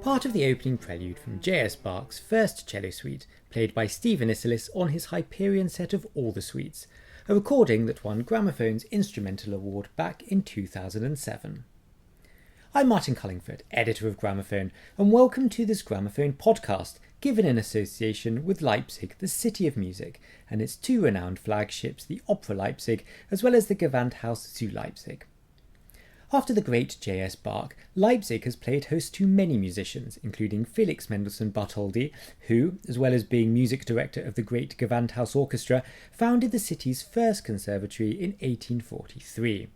part of the opening prelude from J.S. Bach's first cello suite, played by Stephen Isserlis on his Hyperion set of all the suites, a recording that won Gramophone's Instrumental Award back in 2007. I'm Martin Cullingford, editor of Gramophone, and welcome to this Gramophone Podcast, given in association with Leipzig, the city of music, and its two renowned flagships, the Opera Leipzig, as well as the Gewandhaus zu Leipzig. After the great J.S. Bach, Leipzig has played host to many musicians, including Felix Mendelssohn Bartholdy, who, as well as being music director of the great Gewandhaus Orchestra, founded the city's first conservatory in 1843.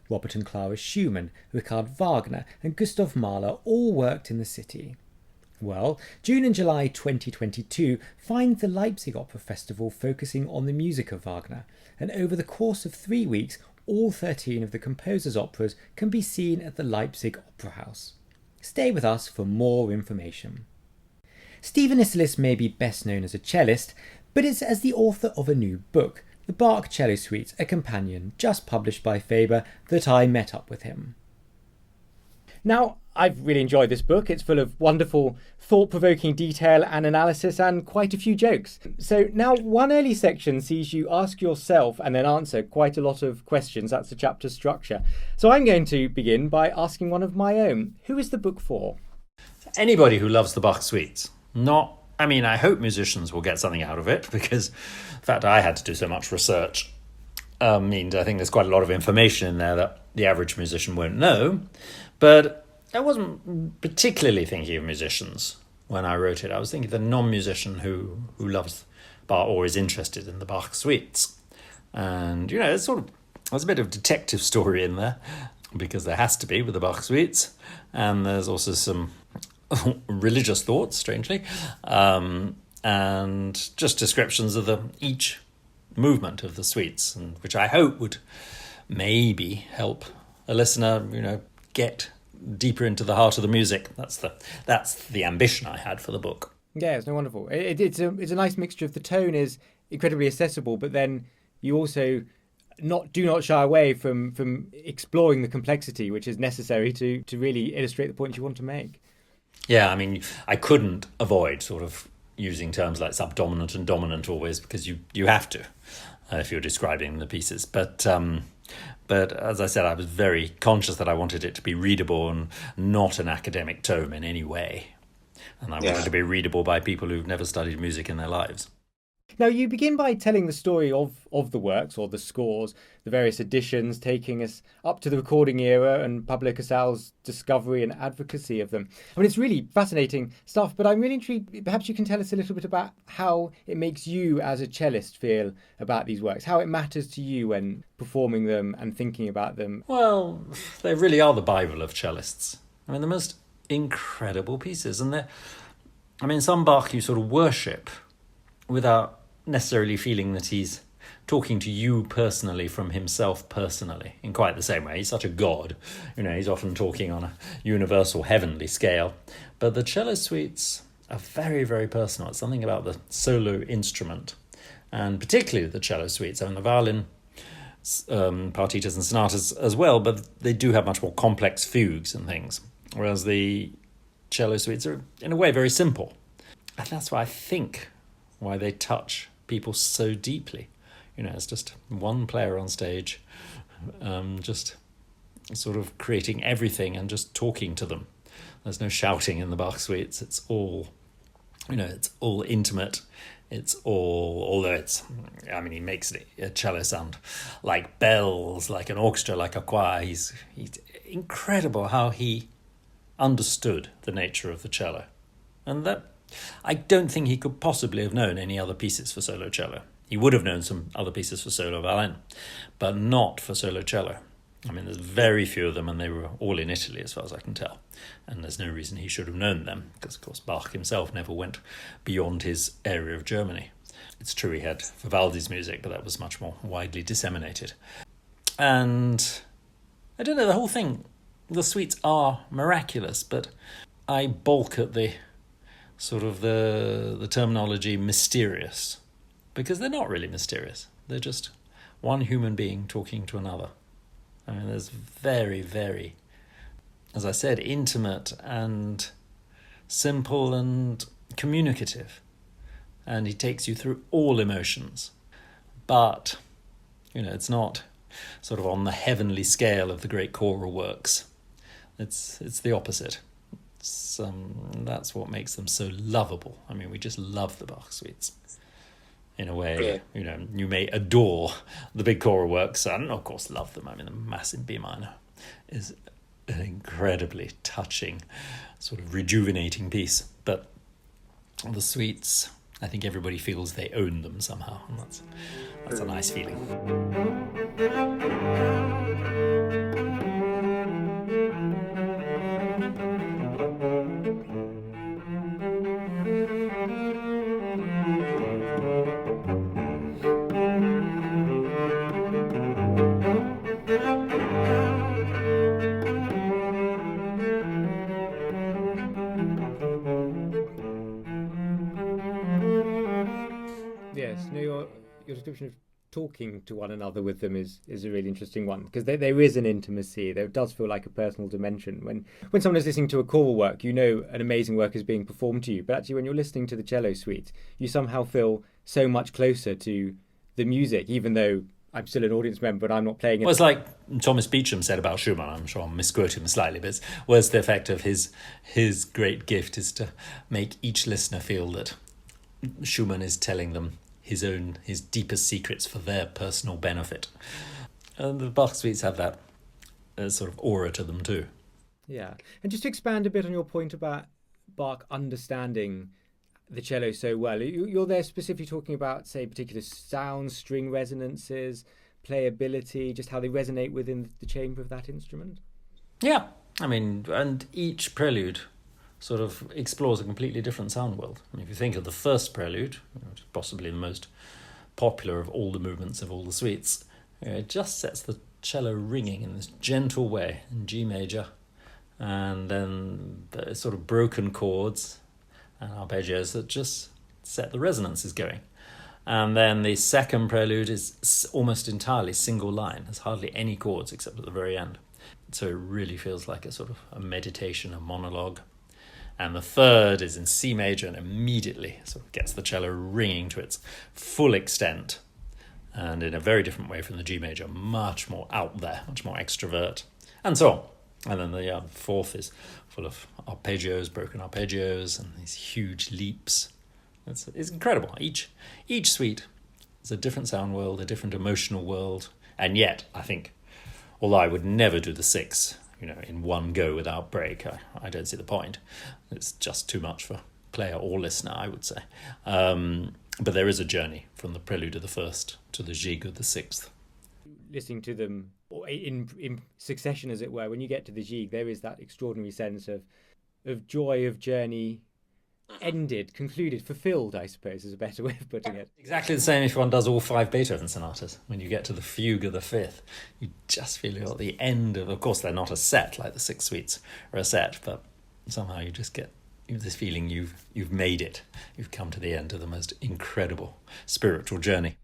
Robert and Clara Schumann, Richard Wagner and Gustav Mahler all worked in the city. Well, June and July 2022 find the Leipzig Opera Festival focusing on the music of Wagner, and over the course of 3 weeks, all 13 of the composer's operas can be seen at the Leipzig Opera House. Stay with us for more information. Stephen Isserlis may be best known as a cellist, but it's as the author of a new book, the Bach Cello Suites, a companion just published by Faber, that I met up with him. Now, I've really enjoyed this book. It's full of wonderful, thought-provoking detail and analysis and quite a few jokes. So now one early section sees you ask yourself and then answer quite a lot of questions. That's the chapter structure. So I'm going to begin by asking one of my own. Who is the book for? Anybody who loves the Bach Suites. I hope musicians will get something out of it, because the fact I had to do so much research means I think there's quite a lot of information in there that the average musician won't know. But I wasn't particularly thinking of musicians when I wrote it. I was thinking of the non-musician who loves Bach or is interested in the Bach Suites. And, there's a bit of detective story in there, because there has to be with the Bach Suites. And there's also some religious thoughts, strangely, and just descriptions of each movement of the suites, and which I hope would maybe help a listener, get deeper into the heart of the music. That's the ambition I had for the book. Yeah, it's wonderful. It's a nice mixture of the tone is incredibly accessible, but then you also do not shy away from exploring the complexity which is necessary to really illustrate the point you want to make. Yeah, I couldn't avoid sort of using terms like subdominant and dominant always, because you have to if you're describing the pieces. But as I said, I was very conscious that I wanted it to be readable and not an academic tome in any way. And I wanted it to be readable by people who've never studied music in their lives. Now, you begin by telling the story of the works, or the scores, the various editions, taking us up to the recording era and Pablo Casal's discovery and advocacy of them. It's really fascinating stuff, but I'm really intrigued. Perhaps you can tell us a little bit about how it makes you as a cellist feel about these works, how it matters to you when performing them and thinking about them. Well, they really are the Bible of cellists. The most incredible pieces. And some Bach you sort of worship without necessarily feeling that he's talking to you personally from himself personally in quite the same way. He's such a god, he's often talking on a universal heavenly scale. But the cello suites are very, very personal. It's something about the solo instrument, and particularly the cello suites. The violin partitas and sonatas as well, but they do have much more complex fugues and things, whereas the cello suites are in a way very simple. And that's why I think why they touch people so deeply. It's just one player on stage, just sort of creating everything and just talking to them. There's no shouting in the Bach suites. It's all, it's all intimate. It's all, although he makes a cello sound like bells, like an orchestra, like a choir. He's incredible how he understood the nature of the cello. And that, I don't think he could possibly have known any other pieces for solo cello. He would have known some other pieces for solo violin, but not for solo cello. There's very few of them, and they were all in Italy as far as I can tell. And there's no reason he should have known them, because of course Bach himself never went beyond his area of Germany. It's true he had Vivaldi's music, but that was much more widely disseminated. And I don't know, the whole thing, the suites are miraculous, but I balk at the sort of the terminology mysterious, because they're not really mysterious. They're just one human being talking to another. There's very, very, as I said, intimate and simple and communicative, and he takes you through all emotions. But, it's not sort of on the heavenly scale of the great choral works. It's the opposite. That's what makes them so lovable. I mean, we just love the Bach suites. In a way, you may adore the big choral works and, of course, love them. I mean, the Mass in B minor is an incredibly touching, sort of rejuvenating piece. But the suites, I think everybody feels they own them somehow, and that's a nice feeling. Yes, no, your description of talking to one another with them is a really interesting one, because there is an intimacy. There does feel like a personal dimension. When someone is listening to a choral work, an amazing work is being performed to you. But actually, when you're listening to the cello suite, you somehow feel so much closer to the music, even though I'm still an audience member, but I'm not playing it. Well, it's like Thomas Beecham said about Schumann. I'm sure I'm misquoting him slightly, but was the effect of his great gift is to make each listener feel that Schumann is telling them his deepest secrets for their personal benefit. And the Bach suites have that sort of aura to them too. Yeah. And just to expand a bit on your point about Bach understanding the cello so well, you're there specifically talking about, say, particular sounds, string resonances, playability, just how they resonate within the chamber of that instrument? Yeah. I mean, and each prelude sort of explores a completely different sound world. I mean, if you think of the first prelude, which is possibly the most popular of all the movements of all the suites, it just sets the cello ringing in this gentle way in G major, and then the sort of broken chords and arpeggios that just set the resonances going. And then the second prelude is almost entirely single line. There's hardly any chords except at the very end. So it really feels like a sort of a meditation, a monologue. And the third is in C major and immediately sort of gets the cello ringing to its full extent, and in a very different way from the G major, much more out there, much more extrovert, and so on. And then the fourth is full of arpeggios, broken arpeggios, and these huge leaps. It's incredible. Each suite is a different sound world, a different emotional world, and yet I think, although I would never do the six in one go without break, I don't see the point. It's just too much for player or listener, I would say. But there is a journey from the prelude of the first to the Gigue of the sixth. Listening to them in succession, as it were, when you get to the Gigue, there is that extraordinary sense of joy, of journey, ended, concluded, fulfilled, I suppose, is a better way of putting it. Exactly the same if one does all 5 Beethoven sonatas. When you get to the fugue of the fifth, you just feel you're at the end of course, they're not a set like the 6 suites are a set, but somehow you just get this feeling you've made it. You've come to the end of the most incredible spiritual journey.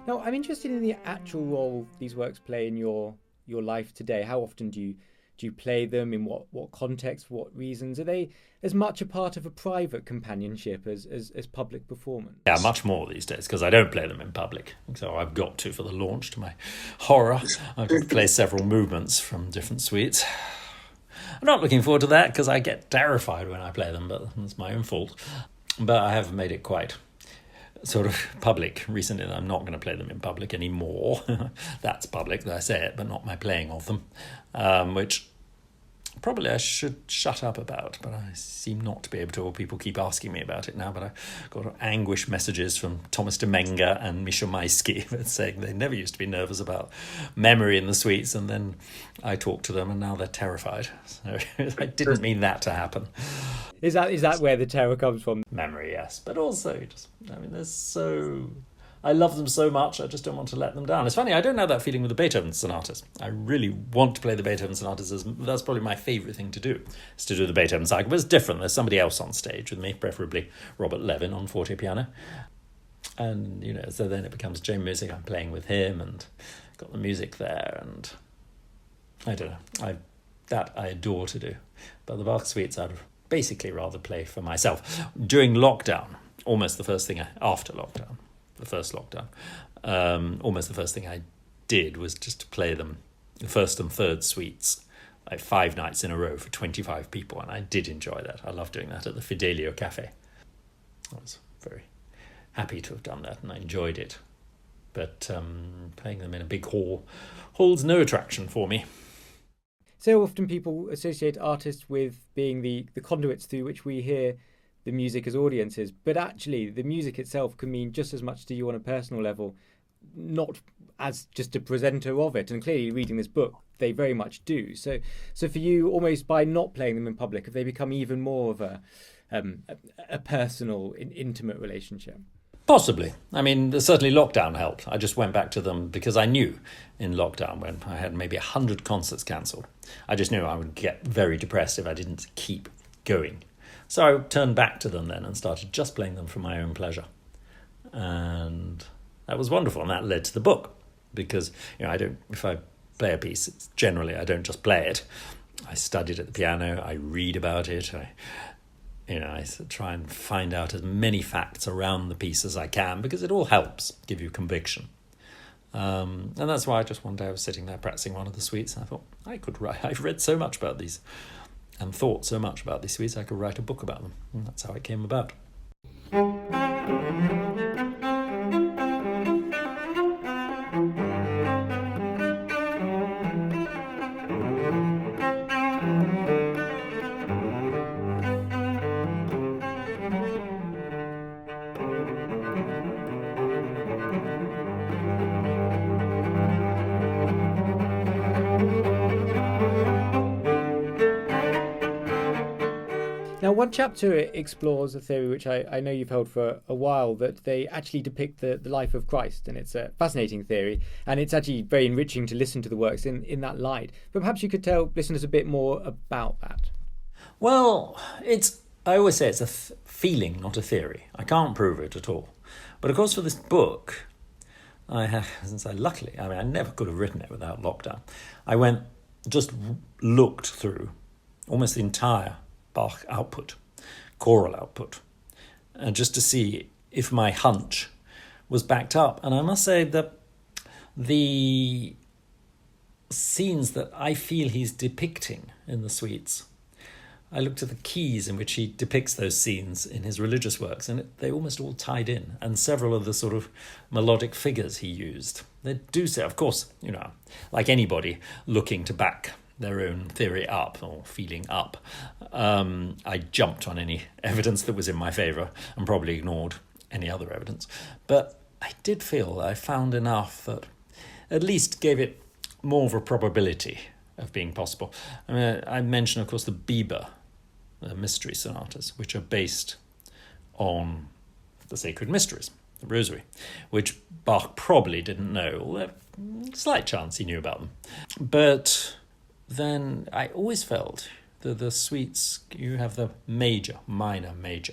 Now, I'm interested in the actual role these works play in your life today. How often do you play them? In what context? For what reasons? Are they as much a part of a private companionship as public performance? Yeah, much more these days, because I don't play them in public. So I've got to, for the launch, to my horror, I've got to play several movements from different suites. I'm not looking forward to that because I get terrified when I play them, but that's my own fault. But I have made it quite sort of public recently that I'm not going to play them in public anymore. That's public that I say it, but not my playing of them, which probably I should shut up about, but I seem not to be able to, or people keep asking me about it now, but I got anguish messages from Thomas Demenga and Misha Maisky saying they never used to be nervous about memory in the suites, and then I talked to them and now they're terrified. So I didn't mean that to happen. Is that where the terror comes from? Memory, yes, but also just, there's so I love them so much, I just don't want to let them down. It's funny, I don't have that feeling with the Beethoven sonatas. I really want to play the Beethoven sonatas. That's probably my favourite thing to do, is to do the Beethoven cycle. But it's different. There's somebody else on stage with me, preferably Robert Levin on forte piano. And, so then it becomes chamber music. I'm playing with him and got the music there. And I don't know. I adore to do. But the Bach suites I'd basically rather play for myself. During lockdown, almost the first thing almost the first thing I did was just to play them, the first and third suites, like 5 nights in a row for 25 people. And I did enjoy that. I love doing that at the Fidelio Cafe. I was very happy to have done that, and I enjoyed it. But playing them in a big hall holds no attraction for me. So often people associate artists with being the conduits through which we hear the music as audiences, but actually the music itself can mean just as much to you on a personal level, not as just a presenter of it. And clearly reading this book, they very much do. So for you, almost by not playing them in public, have they become even more of a personal, intimate relationship? Possibly. I mean, certainly lockdown helped. I just went back to them because I knew in lockdown, when I had maybe 100 concerts cancelled, I just knew I would get very depressed if I didn't keep going. So I turned back to them then and started just playing them for my own pleasure. And that was wonderful. And that led to the book because, if I play a piece, I don't just play it. I study it at the piano. I read about it. I try and find out as many facts around the piece as I can because it all helps give you conviction. And that's why one day I was sitting there practicing one of the suites and I thought, I could write. I've read so much about these and thought so much about these suites, I could write a book about them. And that's how it came about. Now, one chapter explores a theory which I know you've held for a while, that they actually depict the life of Christ, and it's a fascinating theory, and it's actually very enriching to listen to the works in that light. But perhaps you could tell listeners a bit more about that. Well, I always say it's a feeling, not a theory. I can't prove it at all. But of course, for this book, I never could have written it without lockdown. I looked through almost the entire Bach output, choral output, just to see if my hunch was backed up. And I must say that the scenes that I feel he's depicting in the suites, I looked at the keys in which he depicts those scenes in his religious works, and they almost all tied in. And several of the sort of melodic figures he used, they do say, of course, like anybody looking to back their own theory up or feeling up, I jumped on any evidence that was in my favour and probably ignored any other evidence. But I did feel I found enough that at least gave it more of a probability of being possible. I mentioned, of course, the Bieber mystery sonatas, which are based on the sacred mysteries, the Rosary, which Bach probably didn't know, although slight chance he knew about them. But then I always felt that the suites, you have the major, minor, major.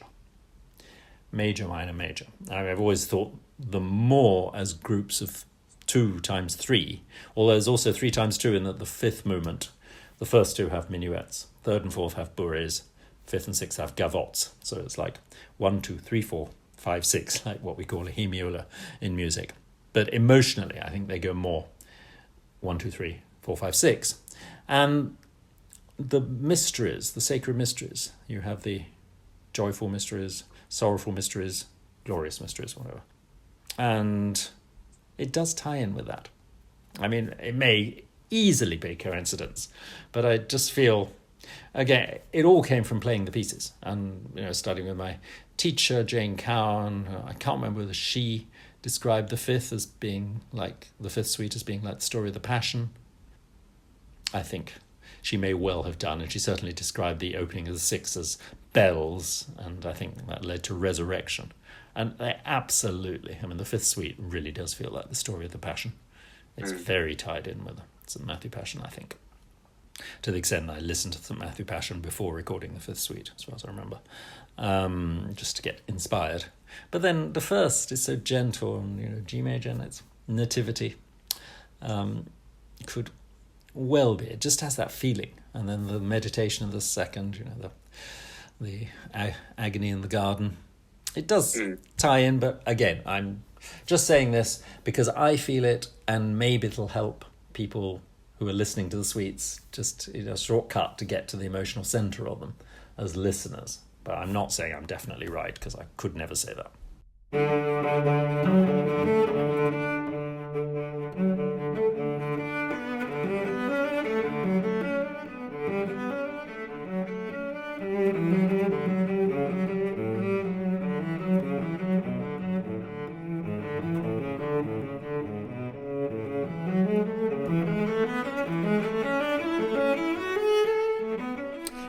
Major, minor, major. I've always thought them more as groups of 2 times 3, although there's also 3 times 2 in that the fifth movement, the first 2 have minuets, third and fourth have bourrées, fifth and sixth have gavottes. So it's like 1, 2, 3, 4, 5, 6, like what we call a hemiola in music. But emotionally, I think they go more 1, 2, 3, 4, 5, 6. And the mysteries, the sacred mysteries, you have the joyful mysteries, sorrowful mysteries, glorious mysteries, whatever. And it does tie in with that. I mean, it may easily be coincidence, but I just feel, again, it all came from playing the pieces and, studying with my teacher, Jane Cowan. I can't remember whether she described the fifth suite as being like the story of the Passion. I think she may well have done, and she certainly described the opening of the sixth as bells, and I think that led to resurrection. And they absolutely, I mean, the fifth suite really does feel like the story of the Passion. It's very tied in with the St. Matthew Passion, I think. To the extent that I listened to St. Matthew Passion before recording the fifth suite, as far as I remember, just to get inspired. But then the first is so gentle, and G major, and it's nativity. Could well be. It just has that feeling. And then the meditation of the second, the agony in the garden. It does tie in, but again, I'm just saying this because I feel it, and maybe it'll help people who are listening to the suites, just a shortcut to get to the emotional centre of them as listeners. But I'm not saying I'm definitely right, because I could never say that.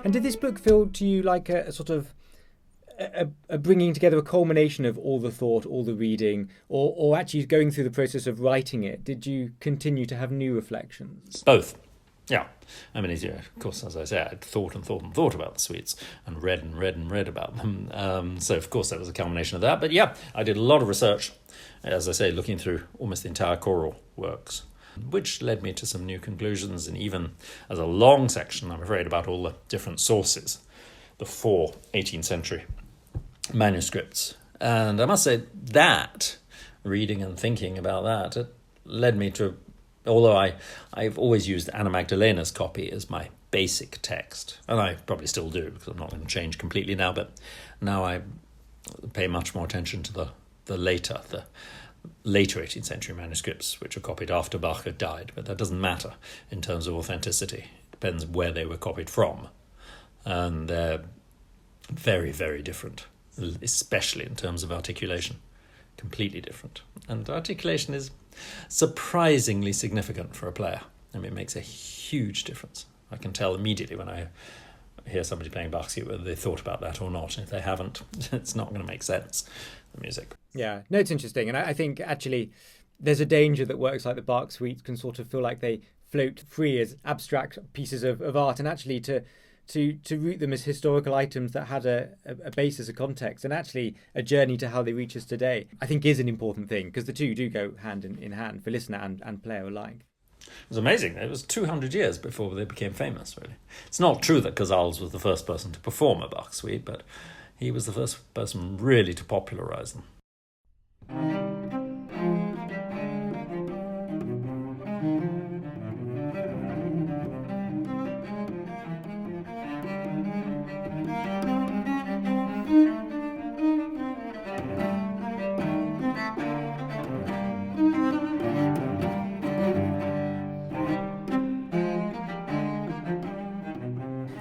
And did this book feel to you like a sort of a bringing together, a culmination of all the thought, all the reading, or actually going through the process of writing it? Did you continue to have new reflections? Both. Yeah. I mean, of course, as I say, I'd thought about the suites and read about them. So, of course, that was a culmination of that. But yeah, I did a lot of research, as I say, looking through almost the entire choral works, which led me to some new conclusions, and even as a long section, I'm afraid, about all the different sources, the 4 18th century manuscripts. And I must say that, reading and thinking about that, it led me to, although I've always used Anna Magdalena's copy as my basic text, and I probably still do, because I'm not going to change completely now, but now I pay much more attention to the later 18th century manuscripts, which are copied after Bach had died, but that doesn't matter in terms of authenticity. It depends where they were copied from, and they're very, very different, especially in terms of articulation. Completely different. And articulation is surprisingly significant for a player. I mean, it makes a huge difference. I can tell immediately when I hear somebody playing Bach suite whether they thought about that or not. And if they haven't, it's not going to make sense, the music. Yeah, no, it's interesting. And I think actually there's a danger that works like the Bach suites can sort of feel like they float free as abstract pieces of art, and actually to root them as historical items that had a basis, a context, and actually a journey to how they reach us today, I think is an important thing, because the two do go hand in hand for listener and player alike. It was amazing. It was 200 years before they became famous, really. It's not true that Casals was the first person to perform a Bach suite, but he was the first person really to popularise them.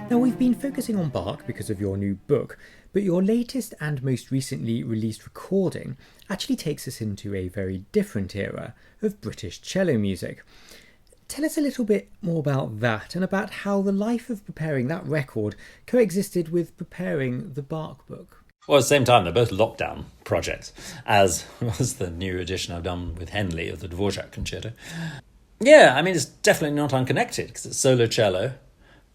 Now, we've been focusing on Bach because of your new book, but your latest and most recently released recording actually takes us into a very different era of British cello music. Tell us a little bit more about that, and about how the life of preparing that record coexisted with preparing the Bach book. Well, at the same time, they're both lockdown projects, as was the new edition I've done with Henley of the Dvorak Concerto. Yeah, I mean, it's definitely not unconnected, because it's solo cello.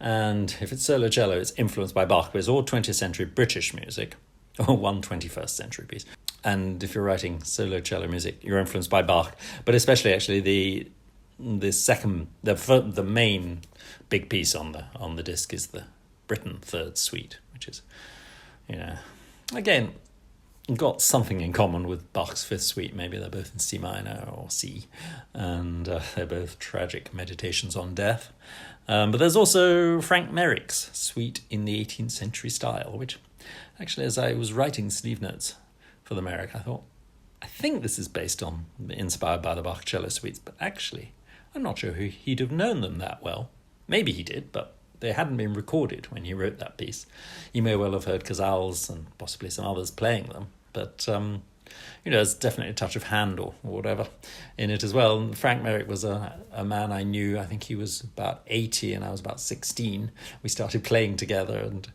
And if it's solo cello, it's influenced by Bach, but it's all 20th century British music, or one 21st century piece. And if you're writing solo cello music, you're influenced by Bach, but especially actually the main big piece on the disc is the Britten Third Suite, which is, again, got something in common with Bach's Fifth Suite. Maybe they're both in C minor or C, and they're both tragic meditations on death. But there's also Frank Merrick's Suite in the 18th century style, which actually, as I was writing sleeve notes for the Merrick, I thought, I think this is inspired by the Bach Cello Suites, but actually, I'm not sure he'd have known them that well. Maybe he did, but they hadn't been recorded when he wrote that piece. He may well have heard Casals and possibly some others playing them, but there's definitely a touch of Handel or whatever in it as well. And Frank Merrick was a man I knew. I think he was about 80 and I was about 16. We started playing together, and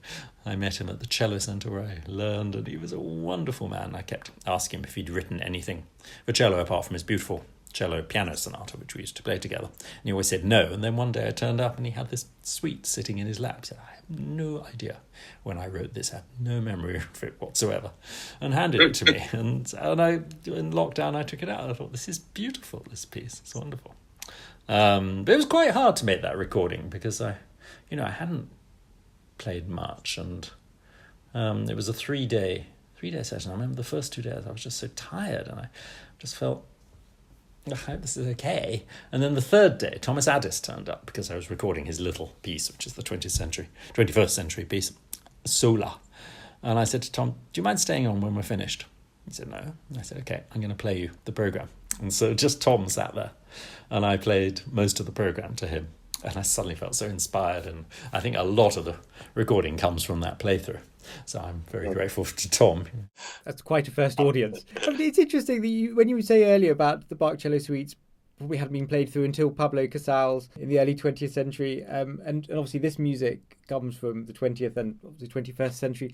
I met him at the Cello Centre where I learned, and he was a wonderful man. I kept asking him if he'd written anything for cello apart from his beautiful cello piano sonata, which we used to play together. And he always said no. And then one day I turned up and he had this suite sitting in his lap. He said, I have no idea when I wrote this. I have no memory of it whatsoever. And handed it to me. And in lockdown, I took it out. And I thought, this is beautiful, this piece. It's wonderful. But it was quite hard to make that recording because I hadn't played much. And it was a three-day session. I remember the first 2 days I was just so tired, and I just felt, I hope this is okay. And then the third day, Thomas Addis turned up because I was recording his little piece, which is the 21st century piece, Sola. And I said to Tom, do you mind staying on when we're finished? He said, no. And I said, okay, I'm going to play you the programme. And so just Tom sat there, and I played most of the programme to him. And I suddenly felt so inspired. And I think a lot of the recording comes from that playthrough. So I'm very grateful to Tom. That's quite a first audience. I mean, it's interesting that when you say earlier about the Bach Cello Suites probably hadn't been played through until Pablo Casals in the early 20th century. And obviously this music comes from the 20th and the 21st century.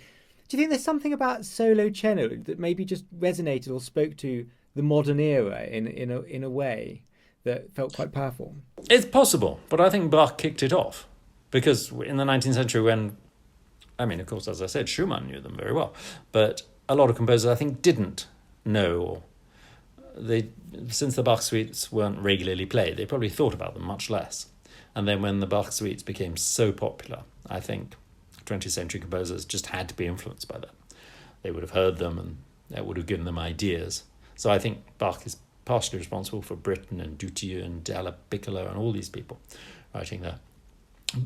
Do you think there's something about solo cello that maybe just resonated or spoke to the modern era in a way that felt quite powerful? It's possible, but I think Bach kicked it off. Because in the 19th century when, of course, as I said, Schumann knew them very well, but a lot of composers, I think, didn't know, since the Bach suites weren't regularly played, they probably thought about them much less. And then when the Bach suites became so popular, I think 20th century composers just had to be influenced by that. They would have heard them, and that would have given them ideas. So I think Bach is partially responsible for Britten and Dutilleux and Dalla Piccolo and all these people writing their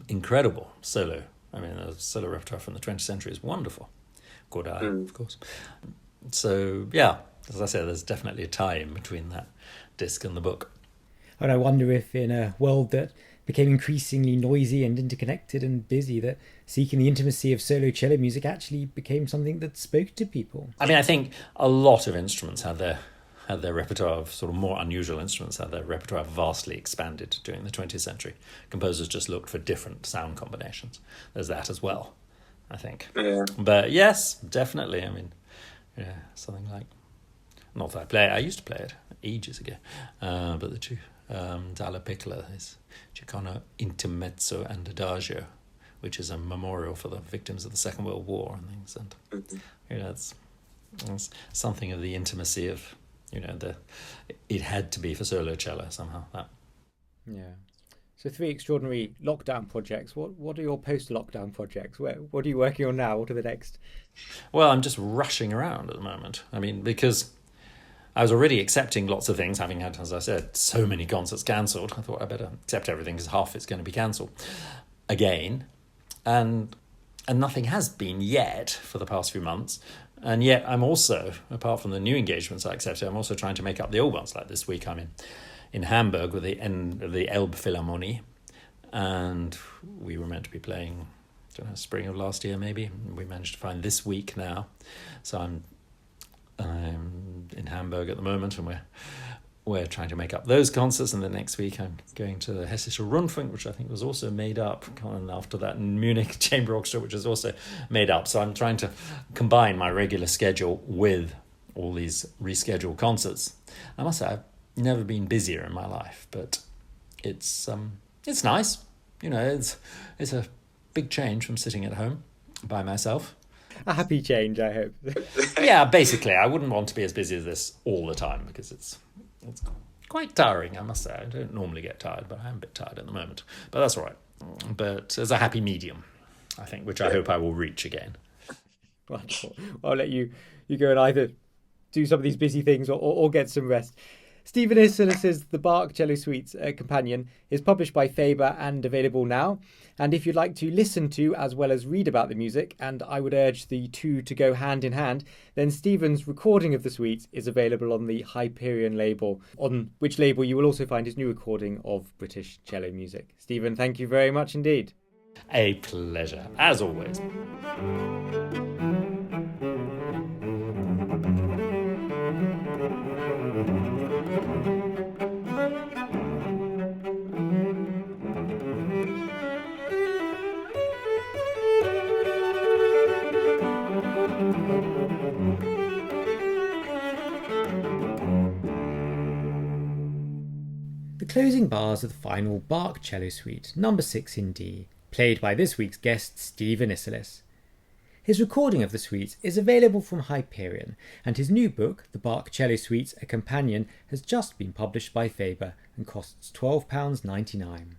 incredible solo. The solo repertoire from the 20th century is wonderful. Godard, of course. So, yeah, as I said, there's definitely a tie in between that disc and the book. And I wonder if in a world that became increasingly noisy and interconnected and busy, that seeking the intimacy of solo cello music actually became something that spoke to people. I think a lot of instruments had their repertoire of sort of more unusual instruments, had their repertoire vastly expanded during the 20th century. Composers just looked for different sound combinations. There's that as well, I think. Yeah. But yes, definitely. Something like, not that I play it, I used to play it ages ago, but the two, Dalla Piccola is Ciccone Intermezzo and Adagio, which is a memorial for the victims of the Second World War and things. And it's something of the intimacy of, it had to be for solo cello somehow. That. Yeah. So 3 extraordinary lockdown projects. What are your post-lockdown projects? What are you working on now? What are the next? Well, I'm just rushing around at the moment. Because I was already accepting lots of things, having had, as I said, so many concerts cancelled. I thought I better accept everything because half it's going to be cancelled again. And nothing has been yet for the past few months. And yet I'm also, apart from the new engagements I accepted, I'm also trying to make up the old ones. Like this week I'm in Hamburg with the end of the Elbphilharmonie, and we were meant to be playing, spring of last year maybe. We managed to find this week now. So I'm in Hamburg at the moment, and we're trying to make up those concerts. And the next week I'm going to the Hessische Rundfunk, which I think was also made up, and after that Munich Chamber Orchestra, which is also made up. So I'm trying to combine my regular schedule with all these rescheduled concerts. I must say I've never been busier in my life, but it's nice. It's a big change from sitting at home by myself. A happy change, I hope. Yeah, basically, I wouldn't want to be as busy as this all the time because it's quite tiring, I must say. I don't normally get tired, but I am a bit tired at the moment. But that's all right. But there's a happy medium, I think, which I hope I will reach again. Wonderful. Well, I'll let you go and either do some of these busy things or get some rest. Stephen Isserlis' The Bach Cello Suites Companion is published by Faber and available now. And if you'd like to listen to as well as read about the music, and I would urge the two to go hand in hand, then Stephen's recording of the suites is available on the Hyperion label, on which label you will also find his new recording of British cello music. Stephen, thank you very much indeed. A pleasure, as always. closing bars of the final Bach Cello Suite, number 6 in D, played by this week's guest Stephen Isserlis. His recording of the suites is available from Hyperion, and his new book, The Bach Cello Suites, A Companion, has just been published by Faber and costs £12.99.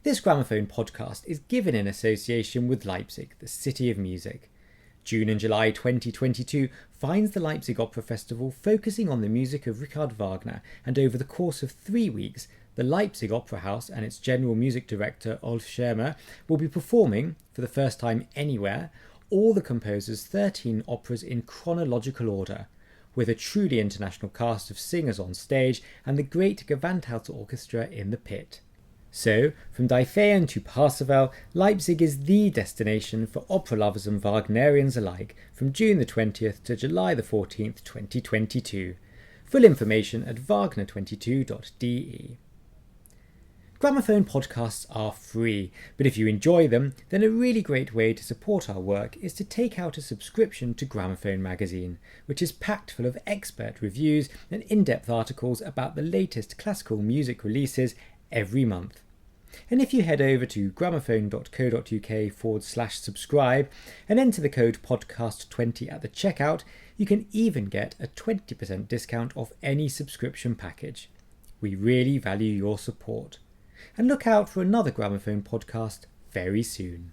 This Gramophone podcast is given in association with Leipzig, the city of music. June and July 2022 finds the Leipzig Opera Festival focusing on the music of Richard Wagner, and over the course of 3 weeks, the Leipzig Opera House and its general music director Ulf Schermer will be performing, for the first time anywhere, all the composer's 13 operas in chronological order, with a truly international cast of singers on stage and the great Gewandhaus Orchestra in the pit. So, from Die Feen to Parsifal, Leipzig is the destination for opera lovers and Wagnerians alike from June the 20th to July the 14th, 2022. Full information at wagner22.de. Gramophone podcasts are free, but if you enjoy them, then a really great way to support our work is to take out a subscription to Gramophone Magazine, which is packed full of expert reviews and in-depth articles about the latest classical music releases every month. And if you head over to gramophone.co.uk/subscribe and enter the code podcast20 at the checkout, you can even get a 20% discount off any subscription package. We really value your support. And look out for another Gramophone podcast very soon.